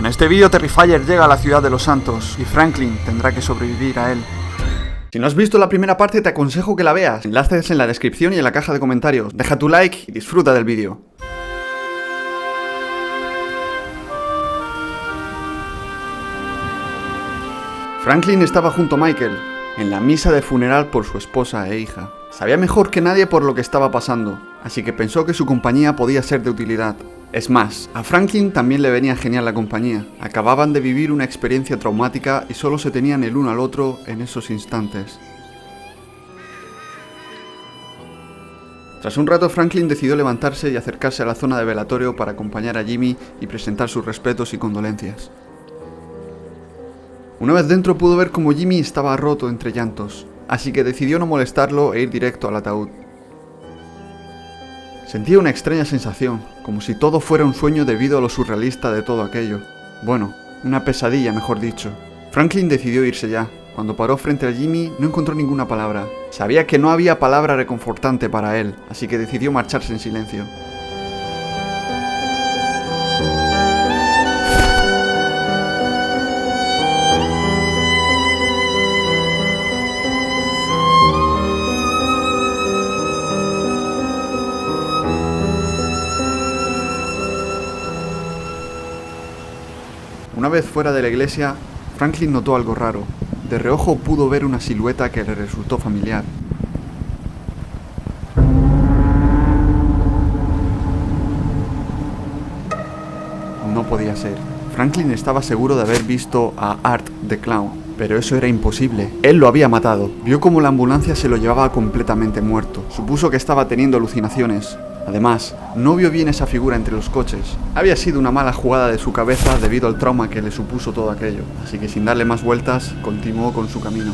En este vídeo Terrifier llega a la ciudad de Los Santos y Franklin tendrá que sobrevivir a él. Si no has visto la primera parte te aconsejo que la veas, enlaces en la descripción y en la caja de comentarios. Deja tu like y disfruta del vídeo. Franklin estaba junto a Michael, en la misa de funeral por su esposa e hija. Sabía mejor que nadie por lo que estaba pasando, así que pensó que su compañía podía ser de utilidad. Es más, a Franklin también le venía genial la compañía. Acababan de vivir una experiencia traumática y solo se tenían el uno al otro en esos instantes. Tras un rato, Franklin decidió levantarse y acercarse a la zona de velatorio para acompañar a Jimmy y presentar sus respetos y condolencias. Una vez dentro pudo ver cómo Jimmy estaba roto entre llantos, así que decidió no molestarlo e ir directo al ataúd. Sentía una extraña sensación, como si todo fuera un sueño debido a lo surrealista de todo aquello. Bueno, una pesadilla, mejor dicho. Franklin decidió irse ya. Cuando paró frente a Jimmy no encontró ninguna palabra. Sabía que no había palabra reconfortante para él, así que decidió marcharse en silencio. Una vez fuera de la iglesia, Franklin notó algo raro. De reojo pudo ver una silueta que le resultó familiar. No podía ser. Franklin estaba seguro de haber visto a Art the Clown, pero eso era imposible. Él lo había matado. Vio cómo la ambulancia se lo llevaba completamente muerto. Supuso que estaba teniendo alucinaciones. Además, no vio bien esa figura entre los coches. Había sido una mala jugada de su cabeza debido al trauma que le supuso todo aquello, así que sin darle más vueltas, continuó con su camino.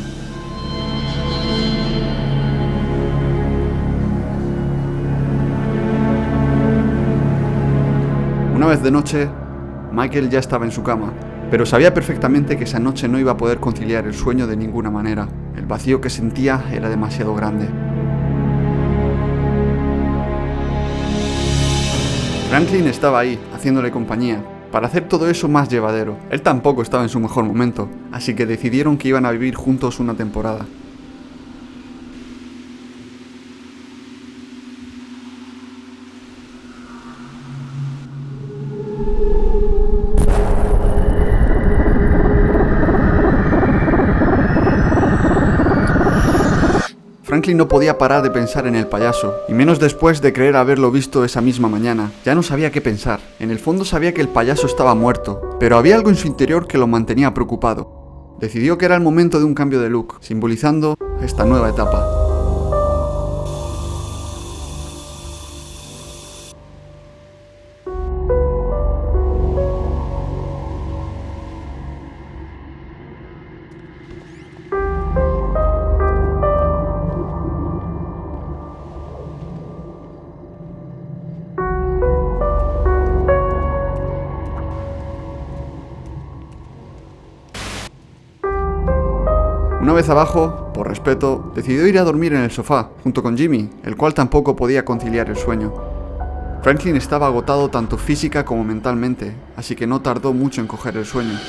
Una vez de noche, Michael ya estaba en su cama, pero sabía perfectamente que esa noche no iba a poder conciliar el sueño de ninguna manera. El vacío que sentía era demasiado grande. Franklin estaba ahí, haciéndole compañía, para hacer todo eso más llevadero. Él tampoco estaba en su mejor momento, así que decidieron que iban a vivir juntos una temporada. Franklin no podía parar de pensar en el payaso, y menos después de creer haberlo visto esa misma mañana. Ya no sabía qué pensar. En el fondo sabía que el payaso estaba muerto, pero había algo en su interior que lo mantenía preocupado. Decidió que era el momento de un cambio de look, simbolizando esta nueva etapa. Una vez abajo, por respeto, decidió ir a dormir en el sofá, junto con Jimmy, el cual tampoco podía conciliar el sueño. Franklin estaba agotado tanto física como mentalmente, así que no tardó mucho en coger el sueño.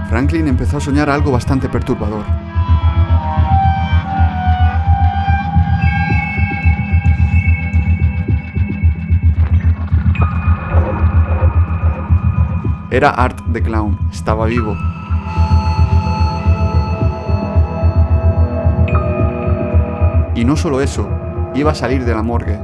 Franklin empezó a soñar algo bastante perturbador. Era Art the Clown, estaba vivo. Y no solo eso, iba a salir de la morgue.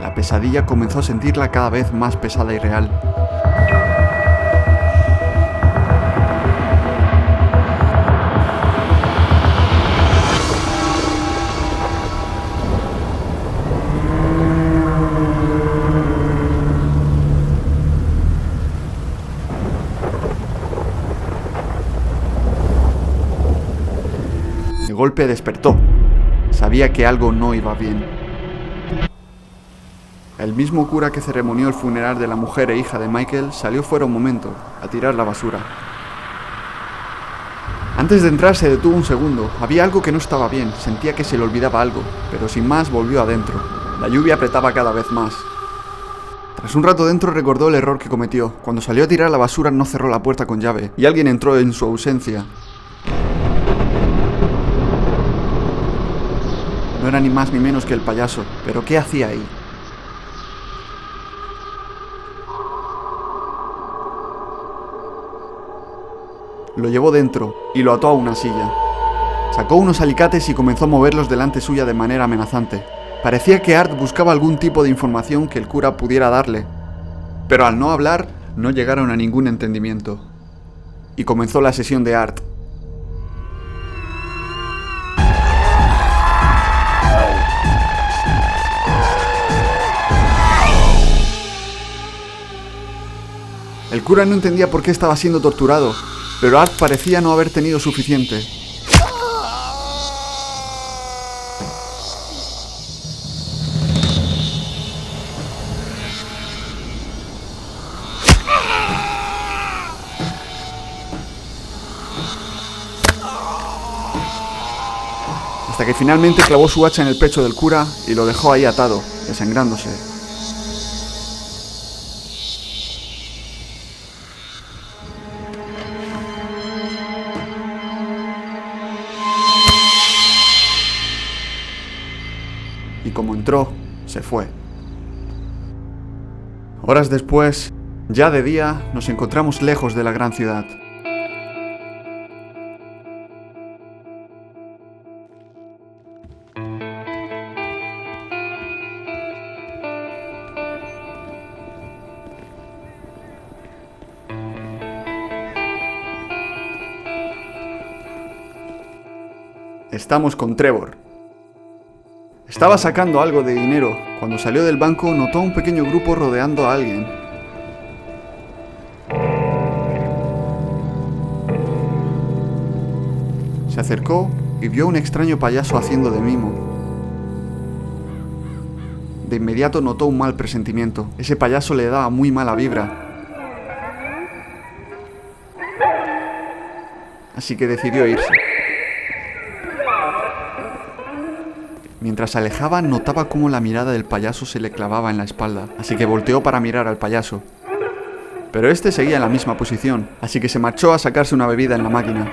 La pesadilla comenzó a sentirla cada vez más pesada y real. De golpe despertó. Sabía que algo no iba bien. El mismo cura que ceremonió el funeral de la mujer e hija de Michael salió fuera un momento, a tirar la basura. Antes de entrar se detuvo un segundo. Había algo que no estaba bien, sentía que se le olvidaba algo, pero sin más volvió adentro. La lluvia apretaba cada vez más. Tras un rato dentro recordó el error que cometió. Cuando salió a tirar la basura no cerró la puerta con llave, y alguien entró en su ausencia. No era ni más ni menos que el payaso, pero ¿qué hacía ahí? Lo llevó dentro y lo ató a una silla. Sacó unos alicates y comenzó a moverlos delante suya de manera amenazante. Parecía que Art buscaba algún tipo de información que el cura pudiera darle, pero al no hablar, no llegaron a ningún entendimiento. Y comenzó la sesión de Art. El cura no entendía por qué estaba siendo torturado, pero Art parecía no haber tenido suficiente. Hasta que finalmente clavó su hacha en el pecho del cura y lo dejó ahí atado, desangrándose. Y como entró, se fue. Horas después, ya de día, nos encontramos lejos de la gran ciudad. Estamos con Trevor. Estaba sacando algo de dinero. Cuando salió del banco, notó a un pequeño grupo rodeando a alguien. Se acercó y vio a un extraño payaso haciendo de mimo. De inmediato notó un mal presentimiento. Ese payaso le daba muy mala vibra. Así que decidió irse. Mientras se alejaba, notaba cómo la mirada del payaso se le clavaba en la espalda, así que volteó para mirar al payaso. Pero este seguía en la misma posición, así que se marchó a sacarse una bebida en la máquina.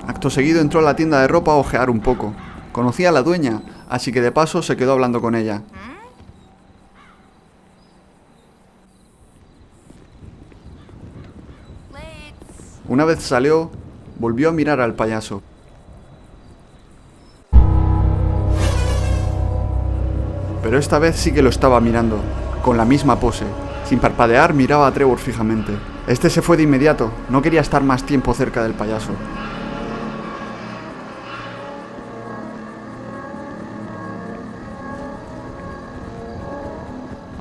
Acto seguido entró a la tienda de ropa a ojear un poco. Conocía a la dueña, así que de paso se quedó hablando con ella. Una vez salió, volvió a mirar al payaso. Pero esta vez sí que lo estaba mirando, con la misma pose. Sin parpadear miraba a Trevor fijamente. Este se fue de inmediato, no quería estar más tiempo cerca del payaso.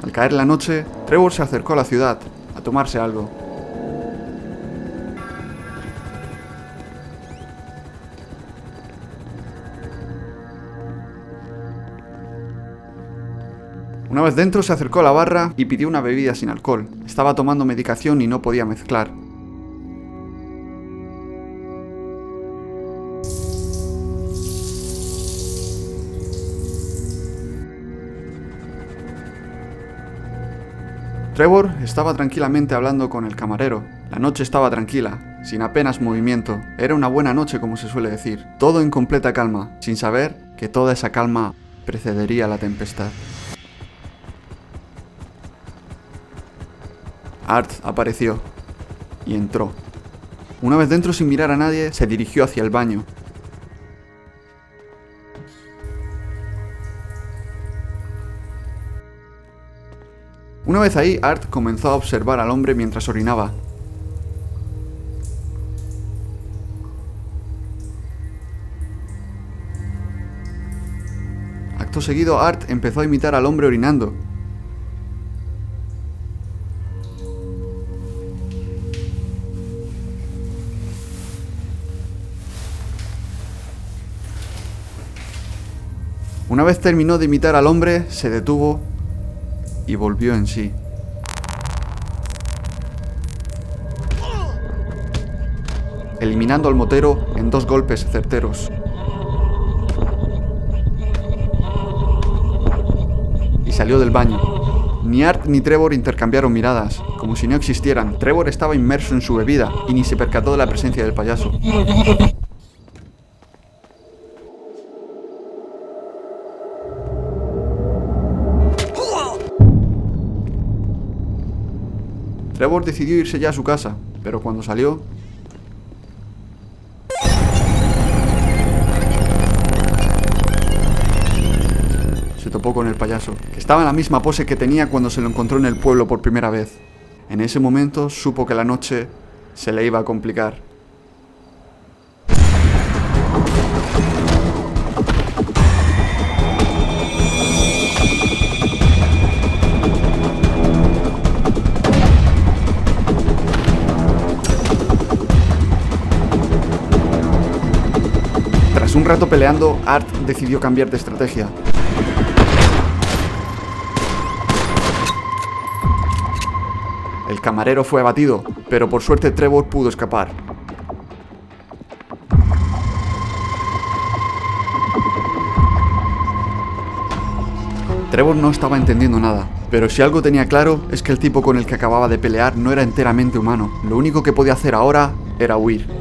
Al caer la noche, Trevor se acercó a la ciudad, a tomarse algo. Una vez dentro se acercó a la barra y pidió una bebida sin alcohol. Estaba tomando medicación y no podía mezclar. Trevor estaba tranquilamente hablando con el camarero. La noche estaba tranquila, sin apenas movimiento. Era una buena noche, como se suele decir. Todo en completa calma, sin saber que toda esa calma precedería la tempestad. Art apareció y entró. Una vez dentro, sin mirar a nadie, se dirigió hacia el baño. Una vez ahí, Art comenzó a observar al hombre mientras orinaba. Acto seguido, Art empezó a imitar al hombre orinando. Una vez terminó de imitar al hombre, se detuvo y volvió en sí. Eliminando al motero en 2 golpes certeros. Y salió del baño. Ni Art ni Trevor intercambiaron miradas, como si no existieran. Trevor estaba inmerso en su bebida y ni se percató de la presencia del payaso. Trevor decidió irse ya a su casa, pero cuando salió... se topó con el payaso, que estaba en la misma pose que tenía cuando se lo encontró en el pueblo por primera vez. En ese momento supo que la noche se le iba a complicar. Tras un rato peleando, Art decidió cambiar de estrategia. El camarero fue abatido, pero por suerte Trevor pudo escapar. Trevor no estaba entendiendo nada, pero si algo tenía claro es que el tipo con el que acababa de pelear no era enteramente humano. Lo único que podía hacer ahora era huir.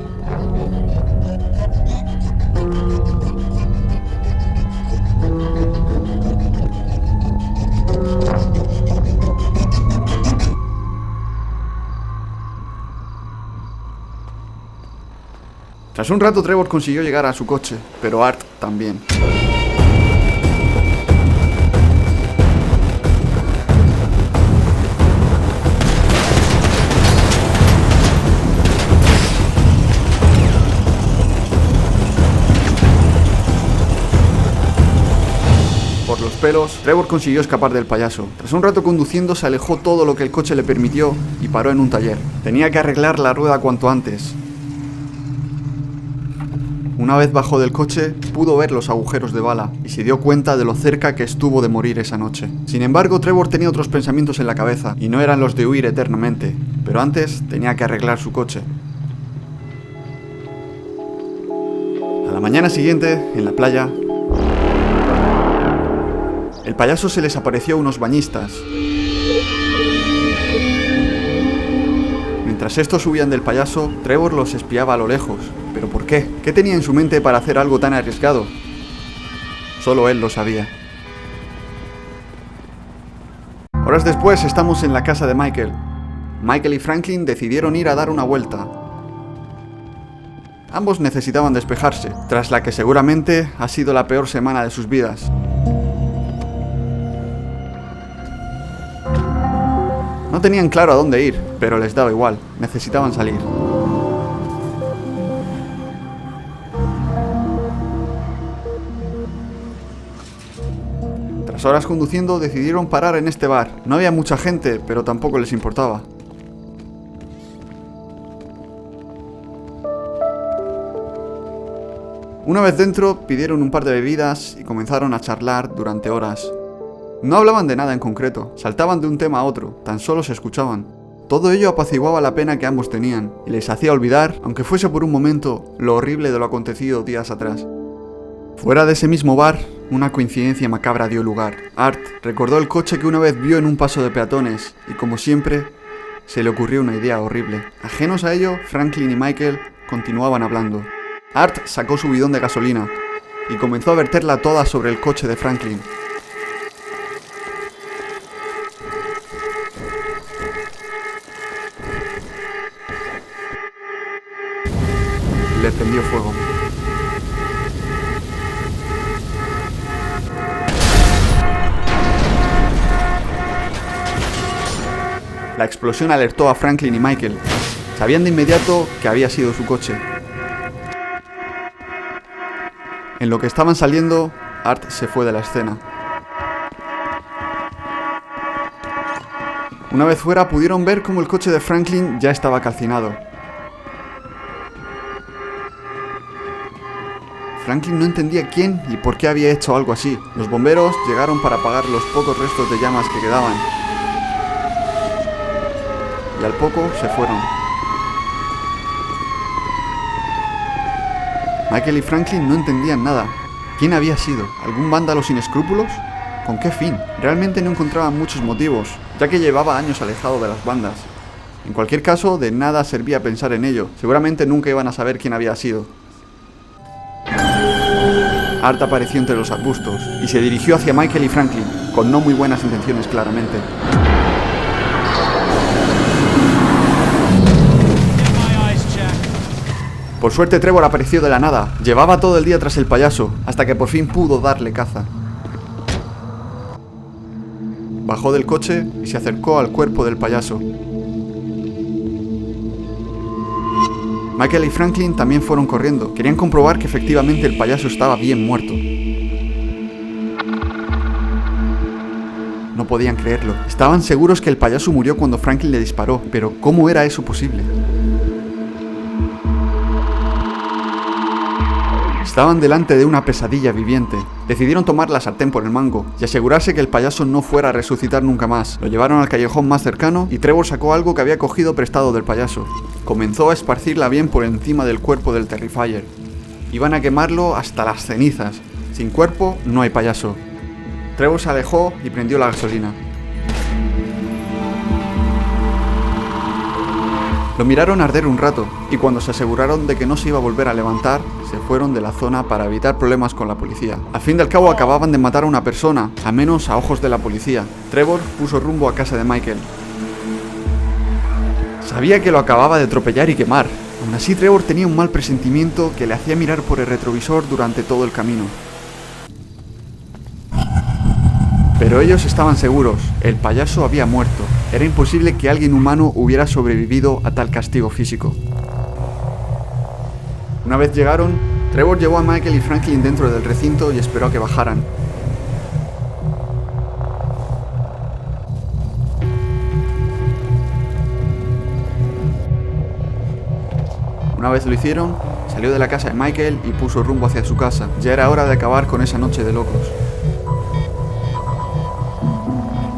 Tras un rato Trevor consiguió llegar a su coche, pero Art también. Por los pelos, Trevor consiguió escapar del payaso. Tras un rato conduciendo se alejó todo lo que el coche le permitió y paró en un taller. Tenía que arreglar la rueda cuanto antes. Una vez bajó del coche, pudo ver los agujeros de bala y se dio cuenta de lo cerca que estuvo de morir esa noche. Sin embargo, Trevor tenía otros pensamientos en la cabeza, y no eran los de huir eternamente, pero antes tenía que arreglar su coche. A la mañana siguiente, en la playa, el payaso se les apareció a unos bañistas. Mientras estos huían del payaso, Trevor los espiaba a lo lejos. ¿Pero por qué? ¿Qué tenía en su mente para hacer algo tan arriesgado? Solo él lo sabía. Horas después estamos en la casa de Michael. Michael y Franklin decidieron ir a dar una vuelta. Ambos necesitaban despejarse, tras la que seguramente ha sido la peor semana de sus vidas. No tenían claro a dónde ir, pero les daba igual, necesitaban salir. Tras horas conduciendo, decidieron parar en este bar. No había mucha gente, pero tampoco les importaba. Una vez dentro, pidieron un par de bebidas y comenzaron a charlar durante horas. No hablaban de nada en concreto, saltaban de un tema a otro, tan solo se escuchaban. Todo ello apaciguaba la pena que ambos tenían, y les hacía olvidar, aunque fuese por un momento, lo horrible de lo acontecido días atrás. Fuera de ese mismo bar, una coincidencia macabra dio lugar. Art recordó el coche que una vez vio en un paso de peatones, y como siempre, se le ocurrió una idea horrible. Ajenos a ello, Franklin y Michael continuaban hablando. Art sacó su bidón de gasolina, y comenzó a verterla toda sobre el coche de Franklin. Le prendió fuego. La explosión alertó a Franklin y Michael. Sabían de inmediato que había sido su coche. En lo que estaban saliendo, Art se fue de la escena. Una vez fuera, pudieron ver cómo el coche de Franklin ya estaba calcinado. Franklin no entendía quién y por qué había hecho algo así. Los bomberos llegaron para apagar los pocos restos de llamas que quedaban. Y al poco se fueron. Michael y Franklin no entendían nada. ¿Quién había sido? ¿Algún vándalo sin escrúpulos? ¿Con qué fin? Realmente no encontraban muchos motivos, ya que llevaba años alejado de las bandas. En cualquier caso, de nada servía pensar en ello. Seguramente nunca iban a saber quién había sido. Art apareció entre los arbustos y se dirigió hacia Michael y Franklin, con no muy buenas intenciones claramente. Por suerte Trevor apareció de la nada. Llevaba todo el día tras el payaso, hasta que por fin pudo darle caza. Bajó del coche y se acercó al cuerpo del payaso. Michael y Franklin también fueron corriendo. Querían comprobar que efectivamente el payaso estaba bien muerto. No podían creerlo. Estaban seguros que el payaso murió cuando Franklin le disparó, pero ¿cómo era eso posible? Estaban delante de una pesadilla viviente. Decidieron tomar la sartén por el mango y asegurarse que el payaso no fuera a resucitar nunca más. Lo llevaron al callejón más cercano y Trevor sacó algo que había cogido prestado del payaso. Comenzó a esparcirla bien por encima del cuerpo del Terrifier. Iban a quemarlo hasta las cenizas. Sin cuerpo no hay payaso. Trevor se alejó y prendió la gasolina. Lo miraron arder un rato, y cuando se aseguraron de que no se iba a volver a levantar, se fueron de la zona para evitar problemas con la policía. Al fin y al cabo acababan de matar a una persona, al menos a ojos de la policía. Trevor puso rumbo a casa de Michael. Sabía que lo acababa de atropellar y quemar. Aún así Trevor tenía un mal presentimiento que le hacía mirar por el retrovisor durante todo el camino. Pero ellos estaban seguros, el payaso había muerto. Era imposible que alguien humano hubiera sobrevivido a tal castigo físico. Una vez llegaron, Trevor llevó a Michael y Franklin dentro del recinto y esperó a que bajaran. Una vez lo hicieron, salió de la casa de Michael y puso rumbo hacia su casa. Ya era hora de acabar con esa noche de locos.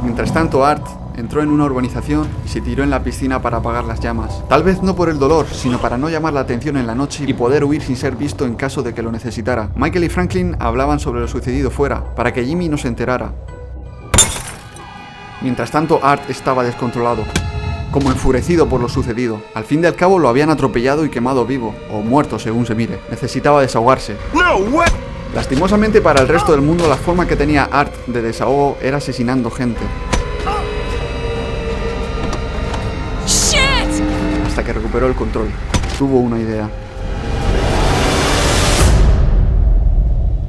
Mientras tanto, Art entró en una urbanización y se tiró en la piscina para apagar las llamas. Tal vez no por el dolor, sino para no llamar la atención en la noche y poder huir sin ser visto en caso de que lo necesitara. Michael y Franklin hablaban sobre lo sucedido fuera, para que Jimmy no se enterara. Mientras tanto, Art estaba descontrolado, como enfurecido por lo sucedido. Al fin y al cabo lo habían atropellado y quemado vivo, o muerto según se mire. Necesitaba desahogarse. Lastimosamente para el resto del mundo, la forma que tenía Art de desahogo era asesinando gente. Hasta que recuperó el control. Tuvo una idea.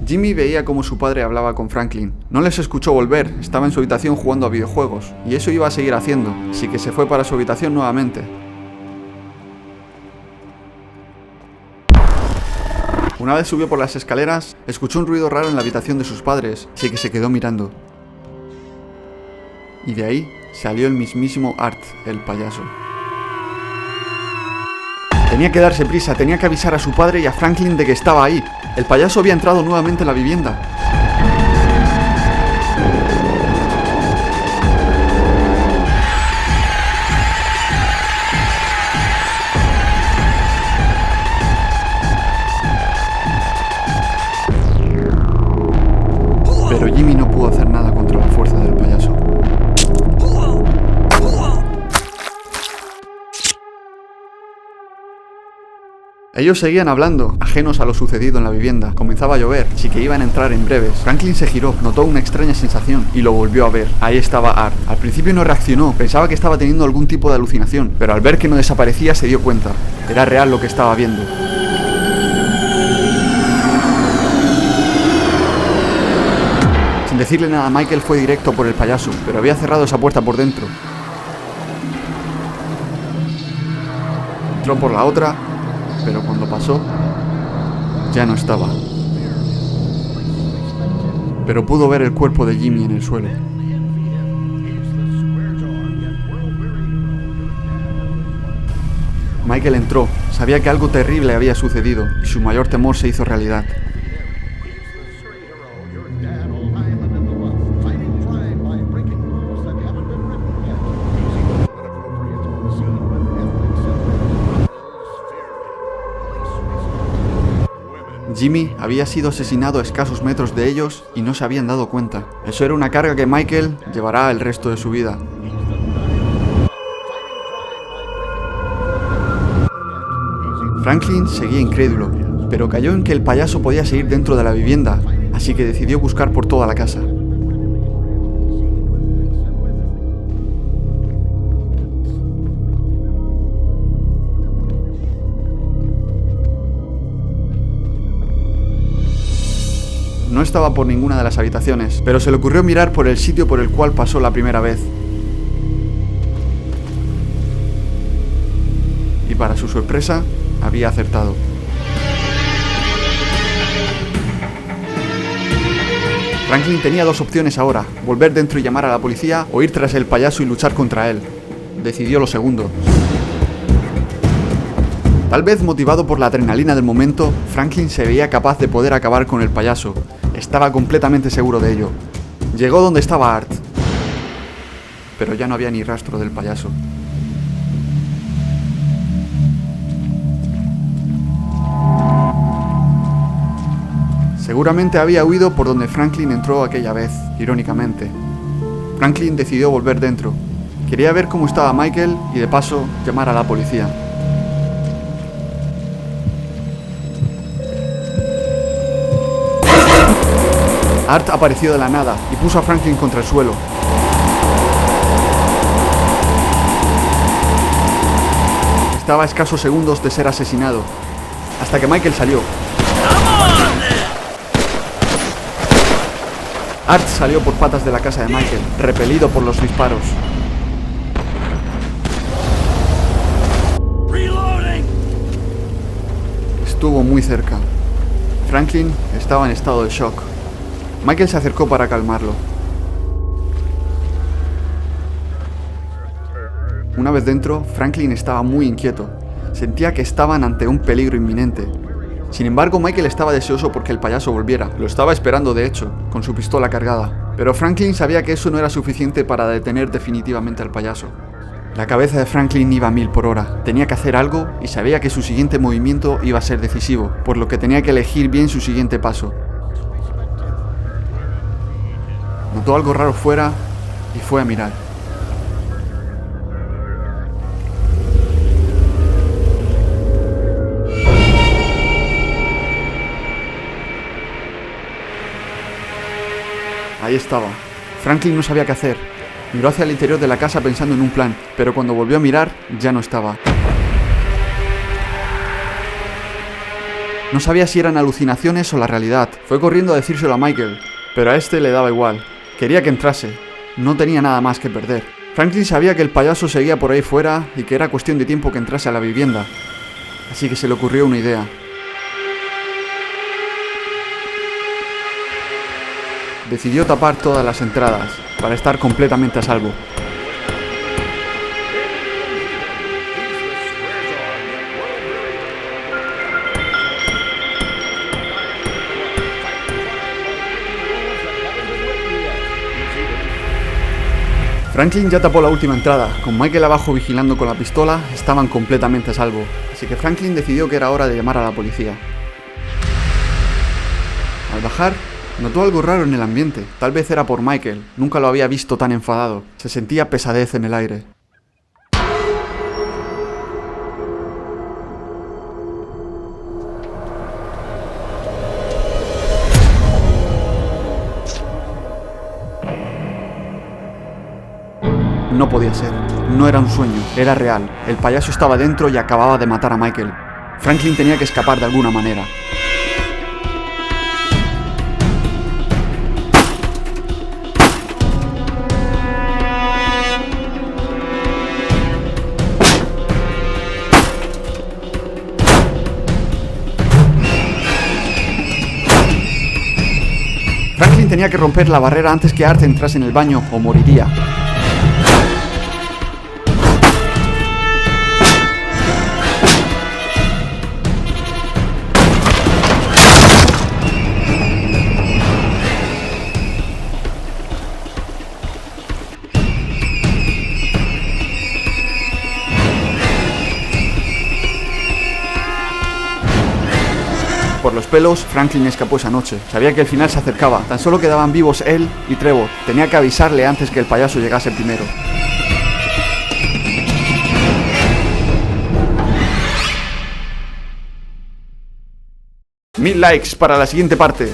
Jimmy veía cómo su padre hablaba con Franklin. No les escuchó volver, estaba en su habitación jugando a videojuegos, y eso iba a seguir haciendo, así que se fue para su habitación nuevamente. Una vez subió por las escaleras, escuchó un ruido raro en la habitación de sus padres, así que se quedó mirando. Y de ahí salió el mismísimo Art, el payaso. Tenía que darse prisa, tenía que avisar a su padre y a Franklin de que estaba ahí. El payaso había entrado nuevamente en la vivienda. Pero Jimmy no pudo hacer nada contra la fuerza del payaso. Ellos seguían hablando, ajenos a lo sucedido en la vivienda. Comenzaba a llover, así que iban a entrar en breves. Franklin se giró, notó una extraña sensación y lo volvió a ver. Ahí estaba Art. Al principio no reaccionó, pensaba que estaba teniendo algún tipo de alucinación, pero al ver que no desaparecía se dio cuenta. Era real lo que estaba viendo. Sin decirle nada a Michael, fue directo por el payaso, pero había cerrado esa puerta por dentro. Entró por la otra, pero cuando pasó, ya no estaba. Pero pudo ver el cuerpo de Jimmy en el suelo. Michael entró, sabía que algo terrible había sucedido y su mayor temor se hizo realidad. Jimmy había sido asesinado a escasos metros de ellos y no se habían dado cuenta. Eso era una carga que Michael llevará el resto de su vida. Franklin seguía incrédulo, pero cayó en que el payaso podía seguir dentro de la vivienda, así que decidió buscar por toda la casa. No estaba por ninguna de las habitaciones, pero se le ocurrió mirar por el sitio por el cual pasó la primera vez. Y para su sorpresa, había acertado. Franklin tenía dos opciones ahora: volver dentro y llamar a la policía, o ir tras el payaso y luchar contra él. Decidió lo segundo. Tal vez motivado por la adrenalina del momento, Franklin se veía capaz de poder acabar con el payaso. Estaba completamente seguro de ello. Llegó donde estaba Art, pero ya no había ni rastro del payaso. Seguramente había huido por donde Franklin entró aquella vez, irónicamente. Franklin decidió volver dentro. Quería ver cómo estaba Michael y de paso llamar a la policía. Art apareció de la nada y puso a Franklin contra el suelo. Estaba a escasos segundos de ser asesinado, hasta que Michael salió. Art salió por patas de la casa de Michael, repelido por los disparos. Estuvo muy cerca. Franklin estaba en estado de shock. Michael se acercó para calmarlo. Una vez dentro, Franklin estaba muy inquieto. Sentía que estaban ante un peligro inminente. Sin embargo, Michael estaba deseoso porque el payaso volviera. Lo estaba esperando, de hecho, con su pistola cargada. Pero Franklin sabía que eso no era suficiente para detener definitivamente al payaso. La cabeza de Franklin iba a 1000 por hora. Tenía que hacer algo y sabía que su siguiente movimiento iba a ser decisivo, por lo que tenía que elegir bien su siguiente paso. Notó algo raro fuera y fue a mirar. Ahí estaba. Franklin no sabía qué hacer. Miró hacia el interior de la casa pensando en un plan, pero cuando volvió a mirar, ya no estaba. No sabía si eran alucinaciones o la realidad. Fue corriendo a decírselo a Michael, pero a este le daba igual. Quería que entrase. No tenía nada más que perder. Franklin sabía que el payaso seguía por ahí fuera y que era cuestión de tiempo que entrase a la vivienda. Así que se le ocurrió una idea. Decidió tapar todas las entradas para estar completamente a salvo. Franklin ya tapó la última entrada. Con Michael abajo vigilando con la pistola, estaban completamente a salvo. Así que Franklin decidió que era hora de llamar a la policía. Al bajar, notó algo raro en el ambiente. Tal vez era por Michael. Nunca lo había visto tan enfadado. Se sentía pesadez en el aire. No podía ser. No era un sueño. Era real. El payaso estaba dentro y acababa de matar a Michael. Franklin tenía que escapar de alguna manera. Franklin tenía que romper la barrera antes que Art entrase en el baño o moriría. Por los pelos, Franklin escapó esa noche. Sabía que el final se acercaba. Tan solo quedaban vivos él y Trevor. Tenía que avisarle antes que el payaso llegase primero. 1000 likes para la siguiente parte.